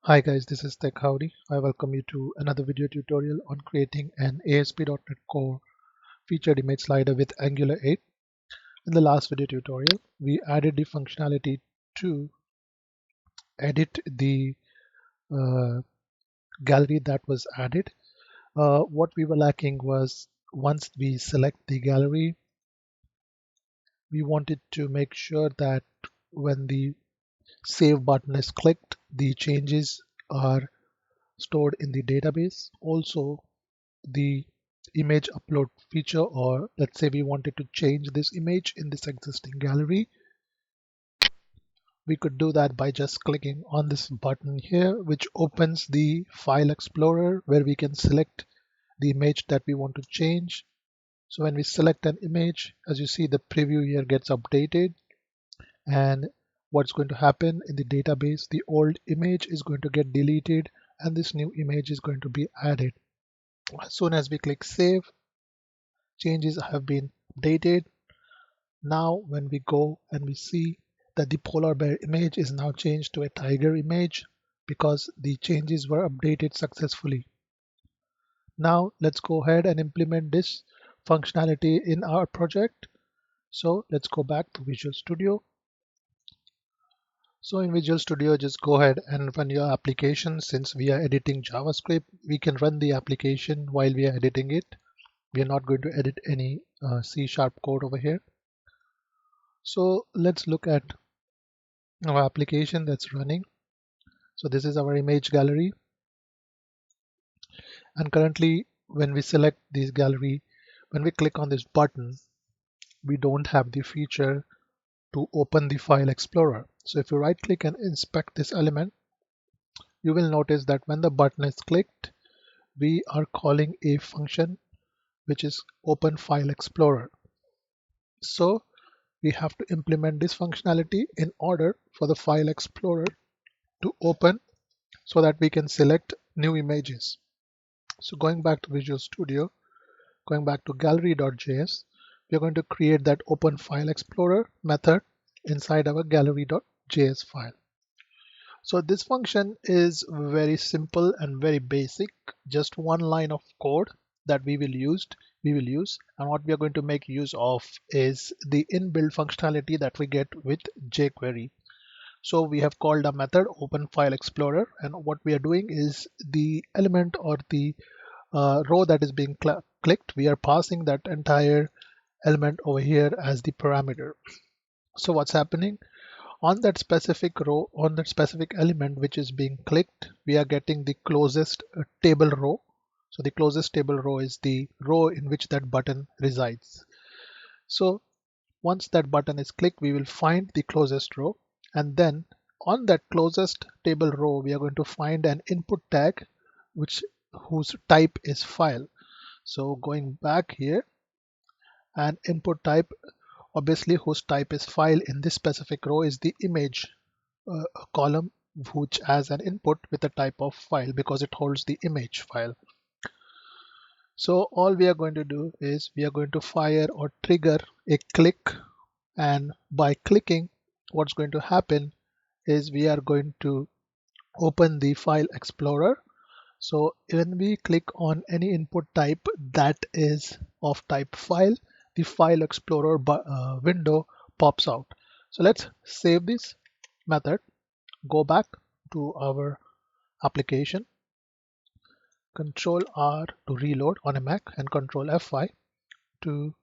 Hi guys, this is Tech Howdy. I welcome you to another video tutorial on creating an ASP.NET Core featured image slider with Angular 8. In the last video tutorial, we added the functionality to edit the uh, gallery that was added. What we were lacking was once we select the gallery, we wanted to make sure that when the save button is clicked, the changes are stored in the database. Also, the image upload feature, or let's say we wanted to change this image in this existing gallery, we could do that by just clicking on this button here, which opens the file explorer where we can select the image that we want to change. So when we select an image, as you see, the preview here gets updated, and what's going to happen in the database, the old image is going to get deleted and this new image is going to be added. As soon as we click save, changes have been updated. Now when we go and we see that the polar bear image is now changed to a tiger image because the changes were updated successfully. Now let's go ahead and implement this functionality in our project. So let's go back to Visual Studio. So in Visual Studio, just go ahead and run your application. Since we are editing JavaScript, we can run the application while we are editing it. We are not going to edit any C# code over here. So let's look at our application that's running. So this is our image gallery. And currently, when we select this gallery, when we click on this button, we don't have the feature to open the file explorer. So if you right click and inspect this element, you will notice that when the button is clicked, we are calling a function which is open file explorer. So we have to implement this functionality in order for the file explorer to open so that we can select new images. So going back to Visual Studio, going back to gallery.js, we are going to create that open file explorer method inside our gallery.js file. So this function is very simple and very basic, just one line of code that we will use. And what we are going to make use of is the inbuilt functionality that we get with jQuery. So we have called a method open file explorer, and what we are doing is the element or the row that is being clicked, we are passing that entire element over here as the parameter. So what's happening on that specific row, on that specific element which is being clicked, we are getting the closest table row. So the closest table row is the row in which that button resides. So once that button is clicked, we will find the closest row, and then on that closest table row, we are going to find an input tag whose type is file. So going back here, and input type, obviously whose type is file in this specific row, is the image column, which has an input with a type of file because it holds the image file. So all we are going to do is we are going to fire or trigger a click, and by clicking, what's going to happen is we are going to open the file explorer. So when we click on any input type that is of type file, the file explorer window pops out. So let's save this method, go back to our application, Control R to reload on a Mac and Control F5 to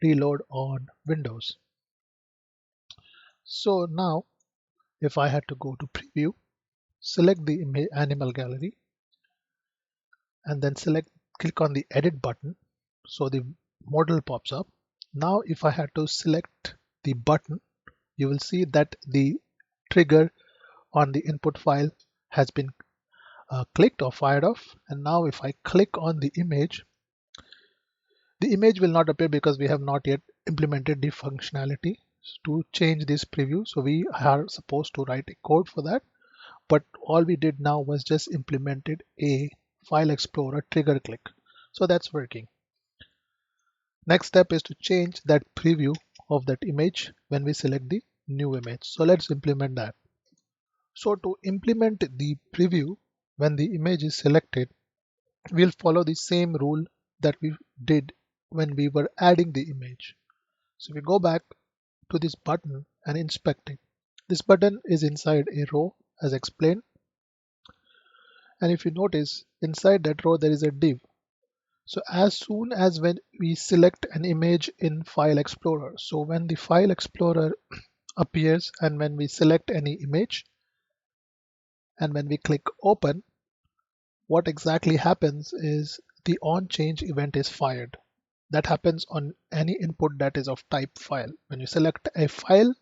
reload on Windows. So now if I had to go to preview, select the animal gallery, and then click on the edit button. So the model pops up. Now if I had to select the button, you will see that the trigger on the input file has been clicked or fired off. And now if I click on the image will not appear because we have not yet implemented the functionality to change this preview. So we are supposed to write a code for that. But all we did now was just implemented a file explorer trigger click. So that's working. Next step is to change that preview of that image when we select the new image. So let's implement that. So to implement the preview, when the image is selected, we'll follow the same rule that we did when we were adding the image. So we go back to this button and inspect it. This button is inside a row as explained. And if you notice, inside that row there is a div. So as soon as when we select an image in File Explorer, so when the File Explorer appears and when we select any image and when we click open, what exactly happens is the on change event is fired. That happens on any input that is of type file. When you select a file,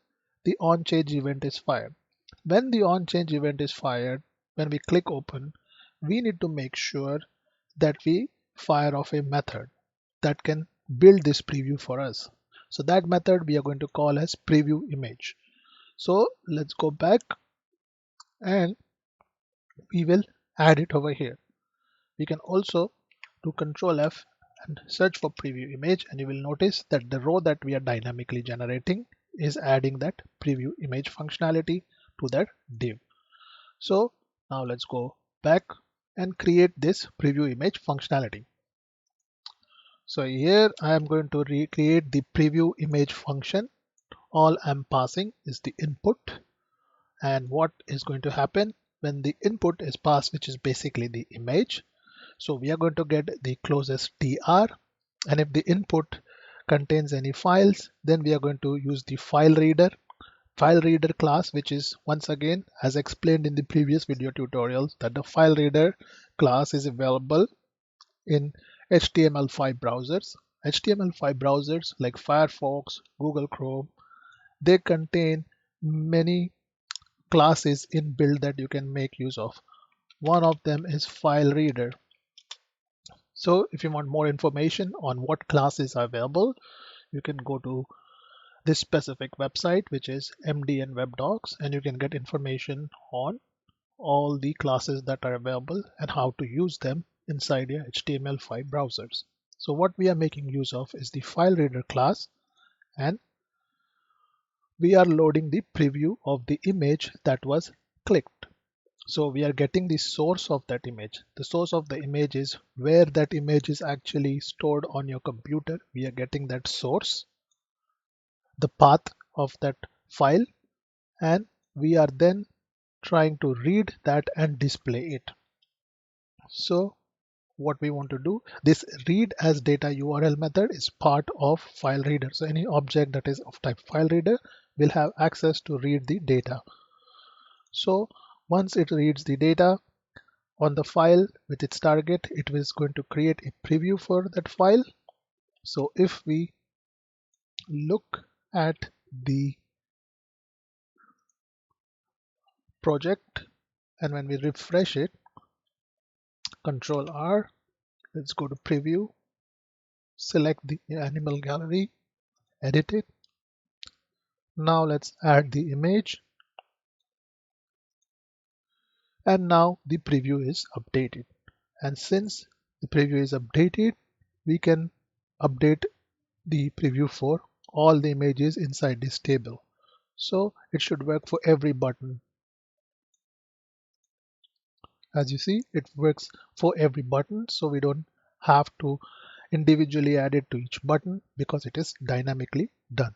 the on change event is fired. When the on change event is fired, when we click open, we need to make sure that we fire off a method that can build this preview for us. So that method we are going to call as preview image. So let's go back and we will add it over here. We can also do Control F and search for preview image, and you will notice that the row that we are dynamically generating is adding that preview image functionality to that div. So now let's go back and create this preview image functionality. So here I am going to recreate the preview image function. All I'm passing is the input, and what is going to happen when the input is passed, which is basically the image. So we are going to get the closest tr, and if the input contains any files, then we are going to use the file reader class, which is once again as explained in the previous video tutorials that the file reader class is available in HTML5 browsers. HTML5 browsers like Firefox, Google Chrome, they contain many classes inbuilt that you can make use of. One of them is file reader. So if you want more information on what classes are available, you can go to this specific website, which is MDN Web Docs, and you can get information on all the classes that are available and how to use them inside your HTML5 browsers. So what we are making use of is the file reader class, and we are loading the preview of the image that was clicked. So we are getting the source of that image. The source of the image is where that image is actually stored on your computer. We are getting that source, the path of that file, and we are then trying to read that and display it. So what we want to do, this read as data URL method is part of file reader. So any object that is of type file reader will have access to read the data. So once it reads the data on the file with its target, it is going to create a preview for that file. So if we look at the project and when we refresh it, Control R, let's go to preview, select the animal gallery, edit it. Now let's add the image, and now the preview is updated. And since the preview is updated, we can update the preview for all the images inside this table. So it should work for every button. As you see, it works for every button, so we don't have to individually add it to each button because it is dynamically done.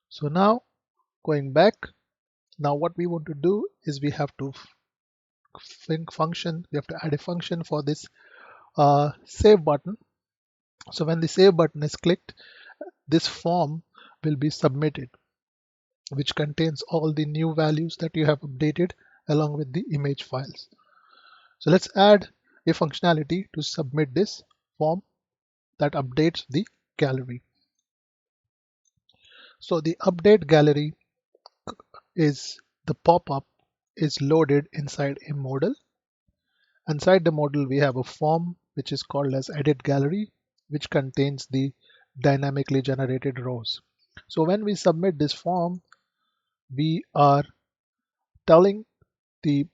So now going back, now what we want to do is we have to add a function for this save button. So when the save button is clicked, this form will be submitted, which contains all the new values that you have updated along with the image files. So let's add a functionality to submit this form that updates the gallery. So the update gallery is the pop-up is loaded inside a modal. Inside the modal, we have a form which is called as edit gallery, which contains the dynamically generated rows. So when we submit this form, we are telling the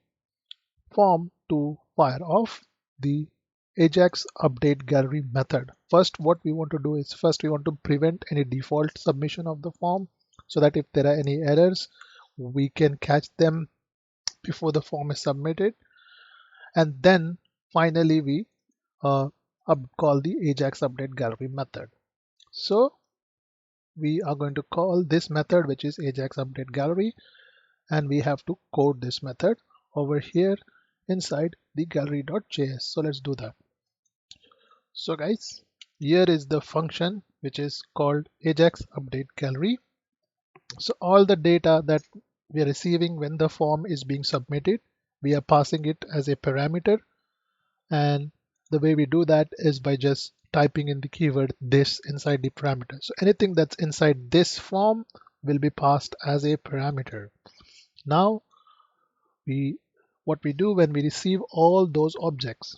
form to fire off the Ajax update gallery method. First, what we want to do is we want to prevent any default submission of the form so that if there are any errors, we can catch them before the form is submitted, and then finally we call the Ajax update gallery method. So we are going to call this method, which is Ajax update gallery, and we have to code this method over here inside the gallery.js. So let's do that. So guys, here is the function which is called Ajax update gallery. So all the data that we are receiving when the form is being submitted, we are passing it as a parameter, and the way we do that is by just typing in the keyword this inside the parameter. So anything that's inside this form will be passed as a parameter. Now what we do when we receive all those objects,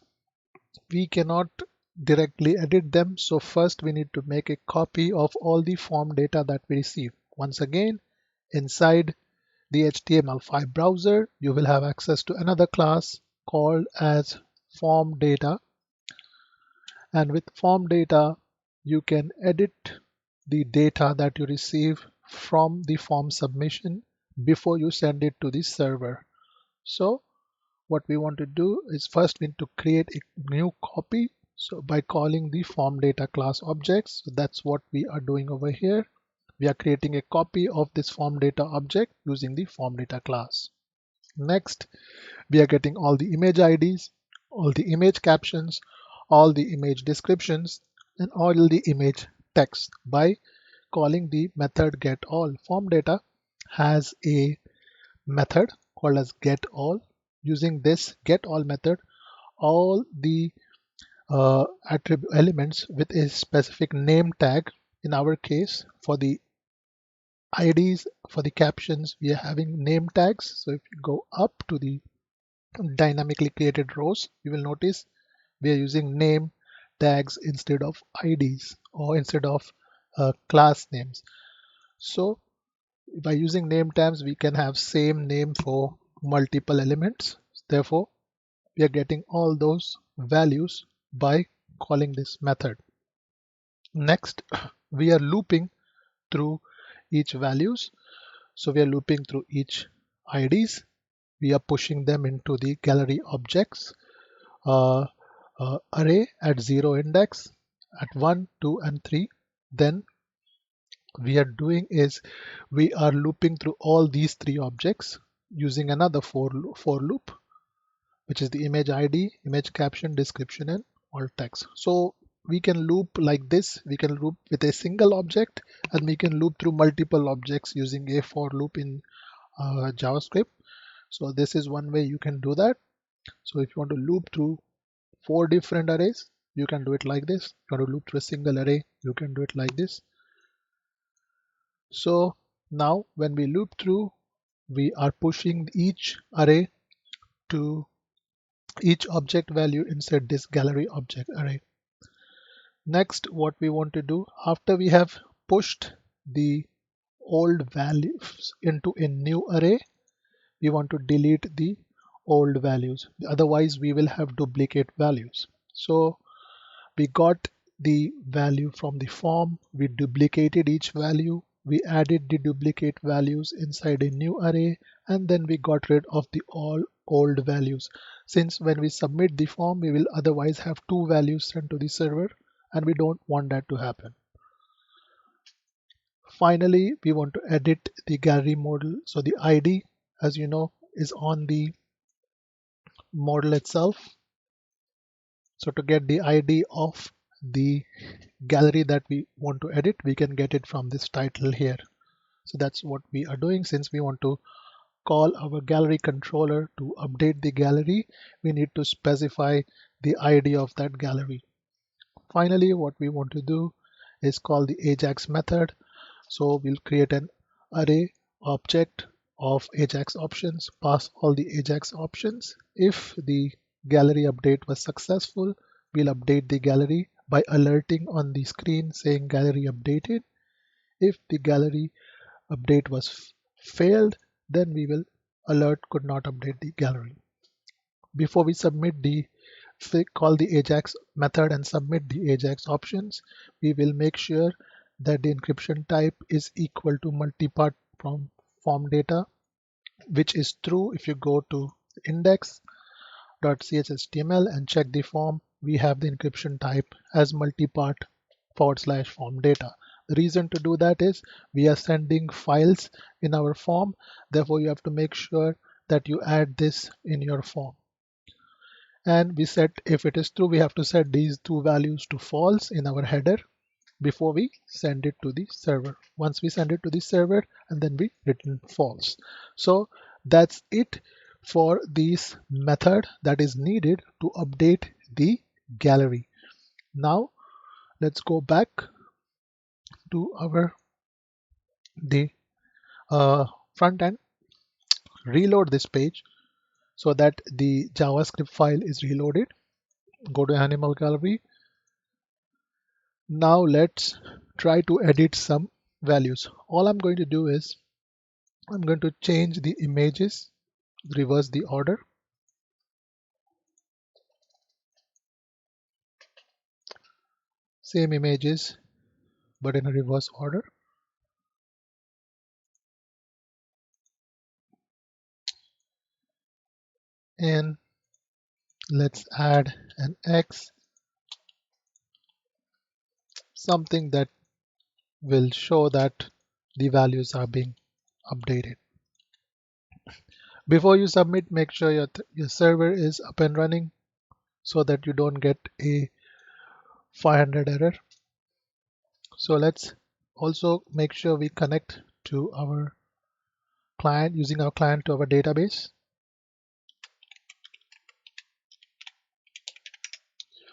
we cannot directly edit them. So first we need to make a copy of all the form data that we receive. Once again, inside the HTML5 browser, you will have access to another class called as form data. And with form data, you can edit the data that you receive from the form submission before you send it to the server. So what we want to do is first we need to create a new copy. So by calling the form data class objects, so that's what we are doing over here. We are creating a copy of this form data object using the form data class. Next, we are getting all the image IDs, all the image captions, all the image descriptions, and all the image text by calling the method getAll. Form data has a method called as getAll. Using this getAll method, all the attribute elements with a specific name tag, in our case for the IDs, for the captions, we are having name tags. So if you go up to the dynamically created rows, you will notice we are using name tags instead of IDs or instead of class names. So by using name tags, we can have same name for multiple elements. Therefore, we are getting all those values by calling this method. Next, we are looping through each values. So we are looping through each IDs. We are pushing them into the gallery objects array at 0 index, at 1, 2, and 3. Then we are doing is we are looping through all these three objects using another for loop, which is the image ID, image caption, description, and alt text. So we can loop like this. We can loop with a single object, and we can loop through multiple objects using a for loop in JavaScript. So this is one way you can do that. So if you want to loop through 4 different arrays, you can do it like this. If you want to loop through a single array, you can do it like this. So now when we loop through, we are pushing each array to each object value inside this gallery object array. Next, what we want to do after we have pushed the old values into a new array, we want to delete the old values. Otherwise, we will have duplicate values. So we got the value from the form, we duplicated each value, we added the duplicate values inside a new array, and then we got rid of the all old values. Since when we submit the form, we will otherwise have 2 values sent to the server, and we don't want that to happen. Finally, we want to edit the gallery model. So the ID, as you know, is on the model itself. So to get the ID of the gallery that we want to edit, we can get it from this title here. So that's what we are doing. Since we want to call our gallery controller to update the gallery, we need to specify the ID of that gallery. Finally, what we want to do is call the Ajax method. So we'll create an array object of Ajax options, pass all the Ajax options. If the gallery update was successful, we'll update the gallery by alerting on the screen saying gallery updated. If the gallery update was failed, then we will alert could not update the gallery. Before we submit call the Ajax method and submit the Ajax options, we will make sure that the encryption type is equal to multipart from form data. which is true. If you go to index.chhtml and check the form, we have the encryption type as multipart / form data. The reason to do that is we are sending files in our form. Therefore, you have to make sure that you add this in your form. And we set, if it is true, we have to set these two values to false in our header before we send it to the server. Once we send it to the server, and then we return false. So that's it for this method that is needed to update the gallery. Now let's go back to our the front end, reload this page so that the JavaScript file is reloaded. Go to animal gallery. Now let's try to edit some values. All I'm going to do is I'm going to change the images, reverse the order. Same images, but in a reverse order. And let's add an X, something that will show that the values are being updated. Before you submit, make sure your server is up and running so that you don't get a 500 error. So let's also make sure we connect to our client, using our client to our database.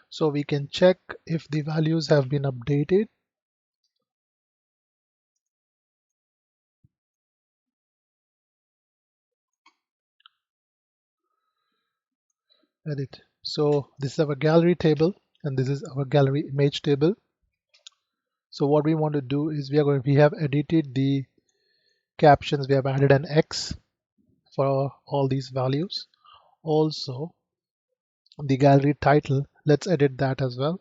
So we can check if the values have been updated. Edit. So this is our gallery table and this is our gallery image table. So what we want to do is we have edited the captions. We have added an X for all these values. Also the gallery title, let's edit that as well.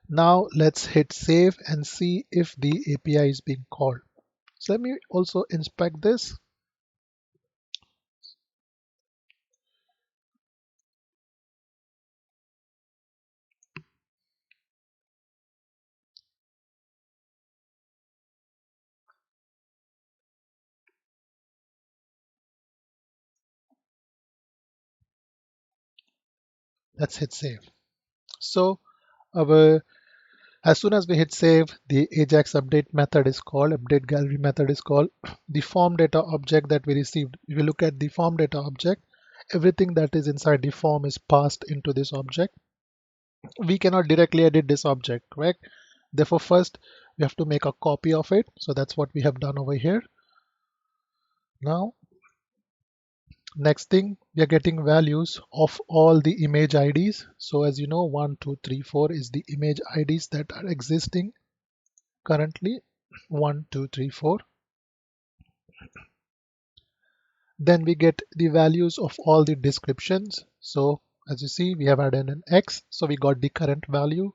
Now let's hit save and see if the API is being called. So let me also inspect this. Let's hit save. So our as soon as we hit save, the Ajax update method is called, update gallery method is called. The form data object that we received, if you look at the form data object, everything that is inside the form is passed into this object. We cannot directly edit this object, correct? Therefore, first we have to make a copy of it. So that's what we have done over here. Now, next thing, we are getting values of all the image IDs. So as you know, 1, 2, 3, 4 is the image IDs that are existing currently. 1, 2, 3, 4. Then we get the values of all the descriptions. So as you see, we have added an X, so we got the current value.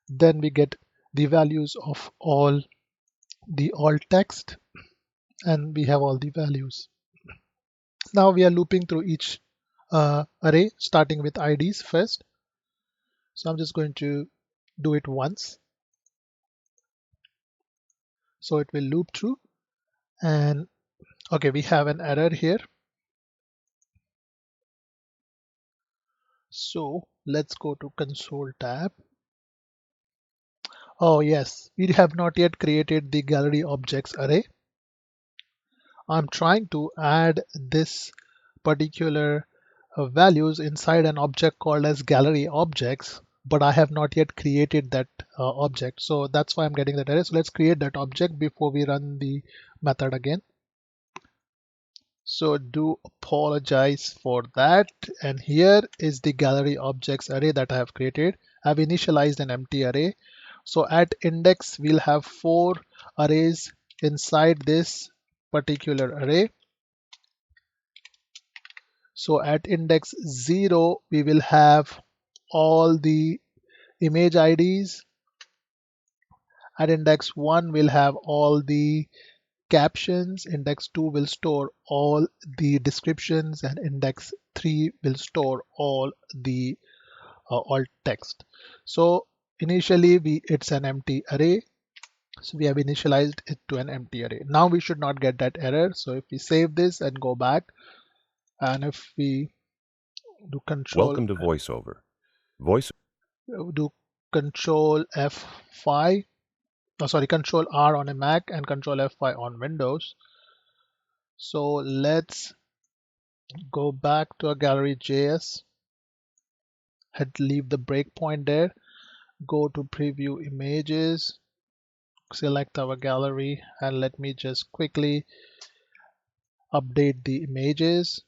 Then we get the values of all the alt text, and we have all the values. Now we are looping through each array, starting with IDs first. So I'm just going to do it once. So it will loop through. And okay, we have an error here. So let's go to console tab. Oh yes, we have not yet created the gallery objects array. I'm trying to add this particular values inside an object called as gallery objects, but I have not yet created that object. So that's why I'm getting that error. So let's create that object before we run the method again. So do apologize for that. And here is the gallery objects array that I have created. I've initialized an empty array. So at index, we'll have 4 arrays inside this particular array. So at index 0, we will have all the image IDs. At index 1 we'll have all the captions, index 2 will store all the descriptions, and index 3 will store all the alt text. So initially it's an empty array. So we have initialized it to an empty array. Now we should not get that error. So if we save this and go back, and if we do Welcome to VoiceOver. do control F5, oh, sorry, control R on a Mac and control F5 on Windows. So let's go back to our gallery.js, leave the breakpoint there, go to preview images, select our gallery, and let me just quickly update the images.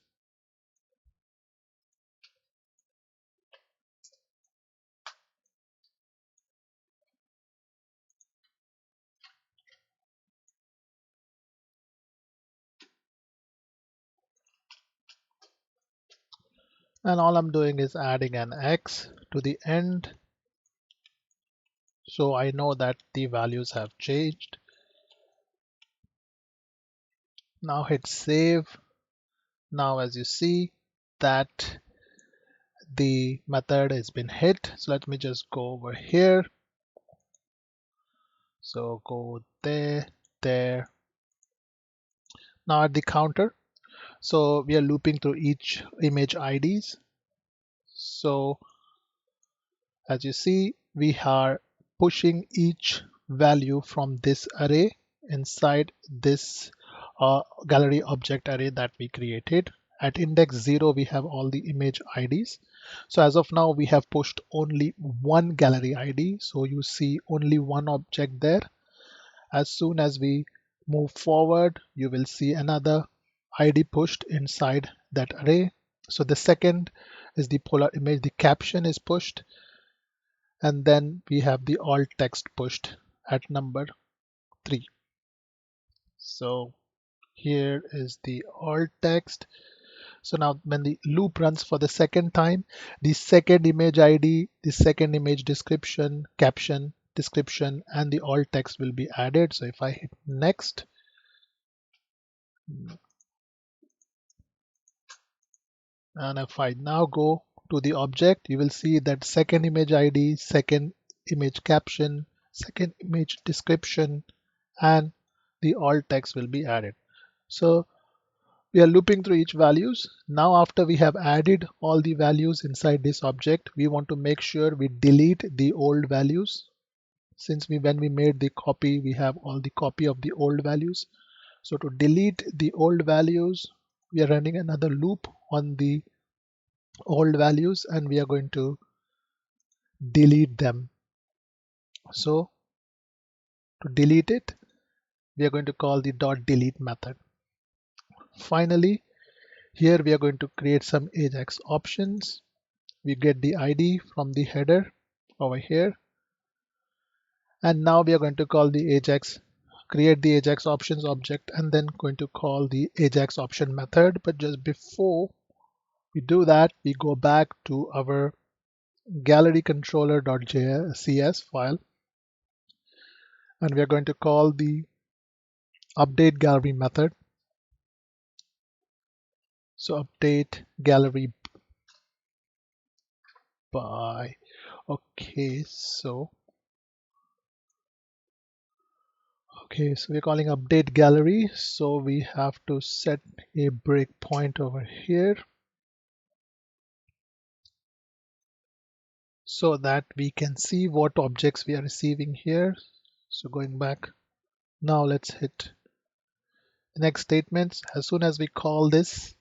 And all I'm doing is adding an X to the end, so I know that the values have changed. Now hit save. Now as you see that the method has been hit. So let me just go over here. So go there, there. Now at the counter, so we are looping through each image IDs. So as you see, we are pushing each value from this array inside this gallery object array that we created. At index 0, we have all the image IDs. So as of now, we have pushed only one gallery ID. So you see only one object there. As soon as we move forward, you will see another ID pushed inside that array. So the second is the polar image, the caption is pushed, and then we have the alt text pushed at number 3. So here is the alt text. So now when the loop runs for the second time, the second image ID, the second image description, caption, description, and the alt text will be added. So if I hit next, and if I now go to the object, you will see that second image ID, second image caption, second image description, and the alt text will be added. So we are looping through each values. Now after we have added all the values inside this object, we want to make sure we delete the old values. Since when we made the copy, we have all the copy of the old values. So to delete the old values, we are running another loop on the old values, and we are going to delete them. So to delete it, we are going to call the .delete method. Finally, here we are going to create some Ajax options. We get the ID from the header over here. And now we are going to call the Ajax, create the Ajax options object, and then going to call the Ajax option method. But just before we do that, we go back to our gallery controller.js file, and we are going to call the update gallery method. So update gallery by, okay, so we're calling update gallery. So we have to set a breakpoint over here so that we can see what objects we are receiving here. So going back, now let's hit the next statements. As soon as we call this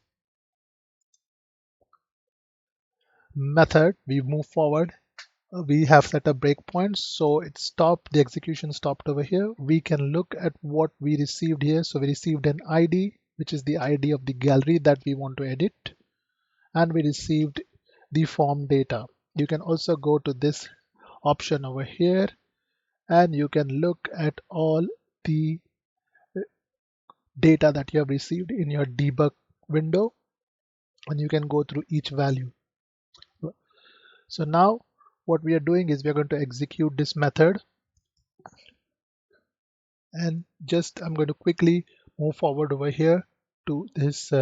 method, we move forward. We have set a breakpoint, so it stopped, the execution stopped over here. We can look at what we received here. So we received an ID, which is the ID of the gallery that we want to edit, and we received the form data. You can also go to this option over here, and you can look at all the data that you have received in your debug window, and you can go through each value. So now what we are doing is we are going to execute this method. And just I'm going to quickly move forward over here to this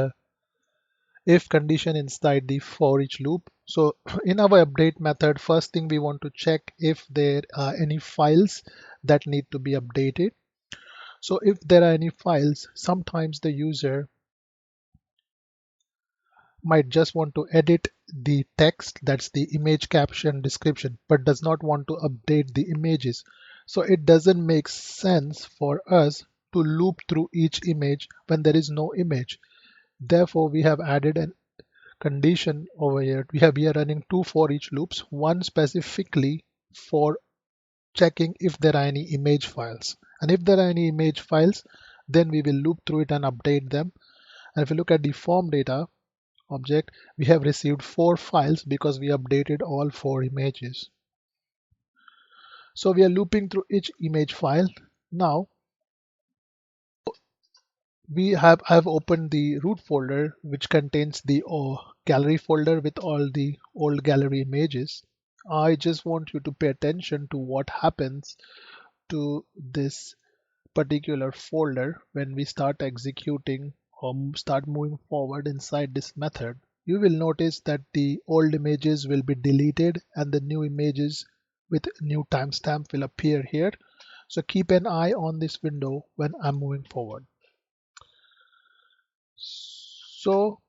if condition inside the for each loop. So in our update method, first thing we want to check if there are any files that need to be updated. So if there are any files, sometimes the user might just want to edit the text, that's the image caption description, but does not want to update the images. So it doesn't make sense for us to loop through each image when there is no image. Therefore, we have added an condition over here. We have here running two for each loops, one specifically for checking if there are any image files. And if there are any image files, then we will loop through it and update them. And if you look at the form data object, we have received 4 files because we updated all 4 images. So we are looping through each image file. Now I've opened the root folder, which contains the gallery folder with all the old gallery images. I just want you to pay attention to what happens to this particular folder when we start executing or start moving forward inside this method. You will notice that the old images will be deleted and the new images with new timestamp will appear here. So keep an eye on this window when I'm moving forward. So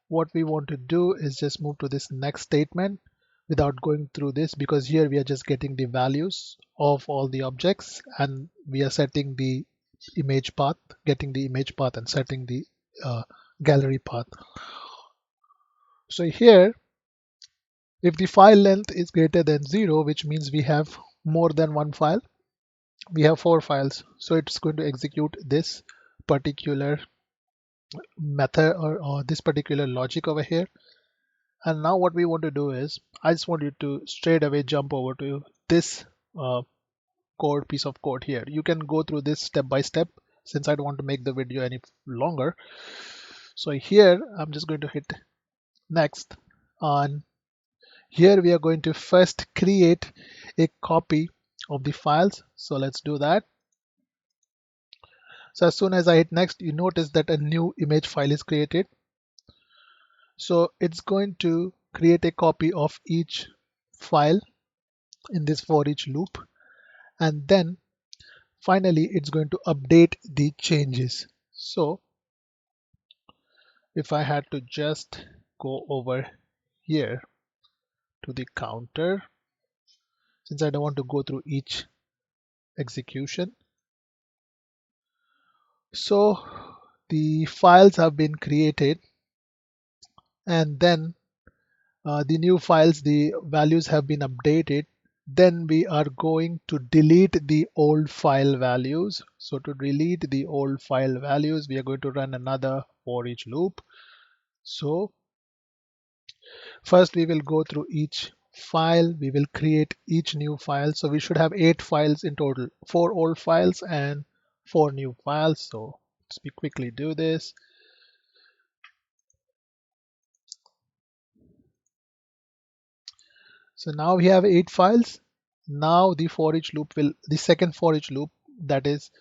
what we want to do is just move to this next statement without going through this, because here we are just getting the values of all the objects and we are setting the image path, getting the image path and setting the gallery path. So here, if the file length is greater than 0, which means we have more than one file, we have 4 files. So it's going to execute this particular method or this particular logic over here. And now what we want to do is, I just want you to straight away jump over to this piece of code here. You can go through this step by step since I don't want to make the video any longer. So here I'm just going to hit next. And here we are going to first create a copy of the files. So let's do that. So as soon as I hit next, you notice that a new image file is created. So it's going to create a copy of each file in this for each loop, and then finally it's going to update the changes. So if I had to just go over here to the counter, since I don't want to go through each execution. So the files have been created, and then the new files, the values have been updated. Then we are going to delete the old file values. So to delete the old file values, we are going to run another for each loop. So first we will go through each file. We will create each new file. So we should have 8 files in total, 4 old files and 4 new files. So let's quickly do this. So now we have 8 files. Now the for each loop will, the second for each loop, that is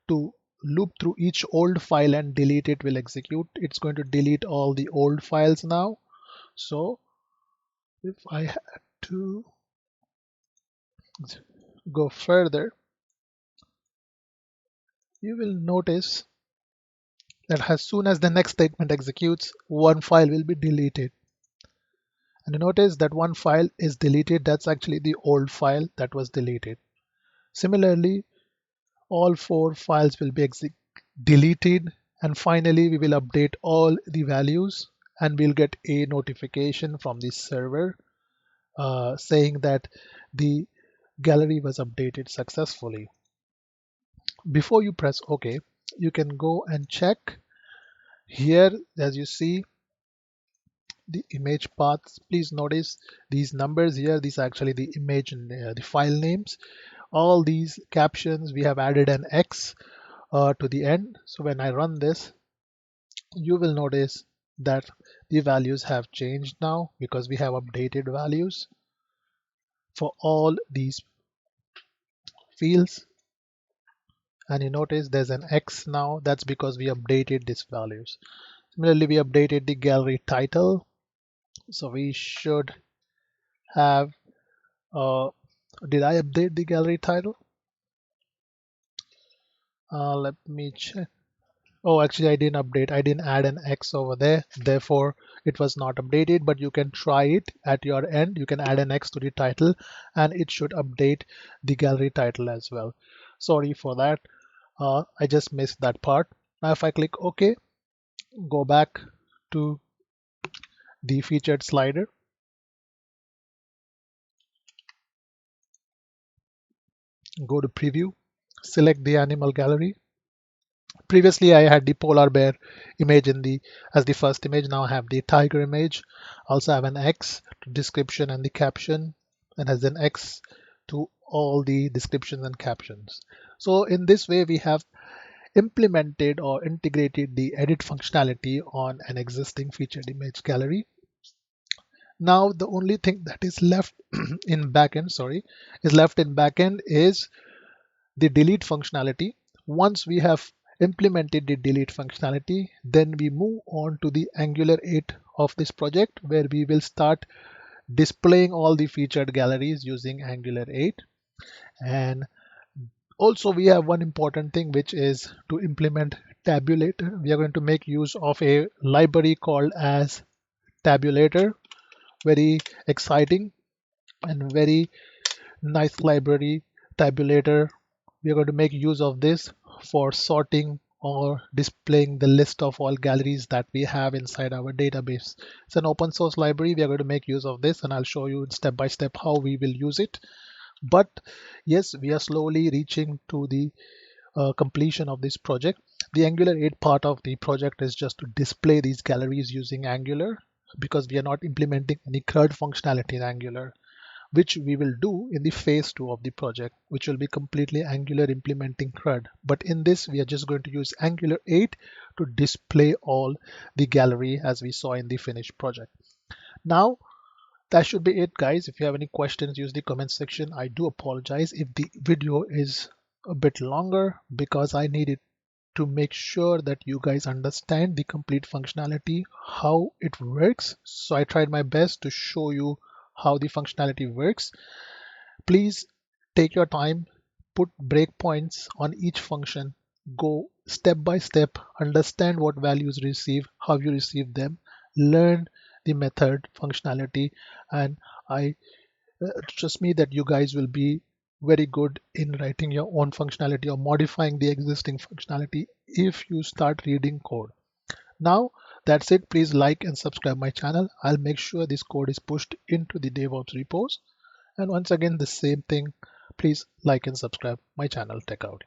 to loop through each old file and delete it, will execute. It's going to delete all the old files now. So if I had to go further, you will notice that as soon as the next statement executes, one file will be deleted. And you notice that one file is deleted. That's actually the old file that was deleted. Similarly, all 4 files will be deleted, and finally we will update all the values and we'll get a notification from the server saying that the gallery was updated successfully. Before you press OK, you can go and check here. As you see, the image paths, please notice these numbers here. These are actually the image and the file names. All these captions, we have added an X to the end. So when I run this, you will notice that the values have changed now because we have updated values for all these fields. and you notice there's an X now. That's because we updated these values. Similarly, we updated the gallery title. So we should have, did I update the gallery title? Let me check. Oh, actually, I didn't update. I didn't add an X over there. Therefore, it was not updated, but you can try it at your end. You can add an X to the title and it should update the gallery title as well. Sorry for that. I just missed that part. Now, if I click OK, go back to the featured slider, go to preview, select the animal gallery. Previously, I had the polar bear image as the first image. Now I have the tiger image. Also have an X to description and the caption, and has an X to all the descriptions and captions. So in this way, we have implemented or integrated the edit functionality on an existing featured image gallery. Now the only thing that is left in backend, is the delete functionality. Once we have implemented the delete functionality, then we move on to the Angular 8 of this project, where we will start displaying all the featured galleries using Angular 8. And also we have one important thing, which is to implement tabulator. We are going to make use of a library called as tabulator. Very exciting and very nice library, tabulator. We are going to make use of this for sorting or displaying the list of all galleries that we have inside our database. It's an open source library. We are going to make use of this, and I'll show you step by step how we will use it. But yes, we are slowly reaching to the completion of this project. The Angular 8 part of the project is just to display these galleries using Angular, because we are not implementing any CRUD functionality in Angular, which we will do in the phase 2 of the project, which will be completely Angular implementing CRUD. But in this, we are just going to use Angular 8 to display all the gallery as we saw in the finished project. Now, that should be it, guys. If you have any questions, use the comment section. I do apologize if the video is a bit longer, because I needed to make sure that you guys understand the complete functionality, how it works. So I tried my best to show you how the functionality works. Please take your time, put breakpoints on each function, go step by step, understand what values receive, how you receive them, learn the method functionality, and I trust me that you guys will be very good in writing your own functionality or modifying the existing functionality if you start reading code. Now that's it. Please like and subscribe my channel. I'll make sure this code is pushed into the DevOps repos. And once again, the same thing, please like and subscribe my channel. Tech Out.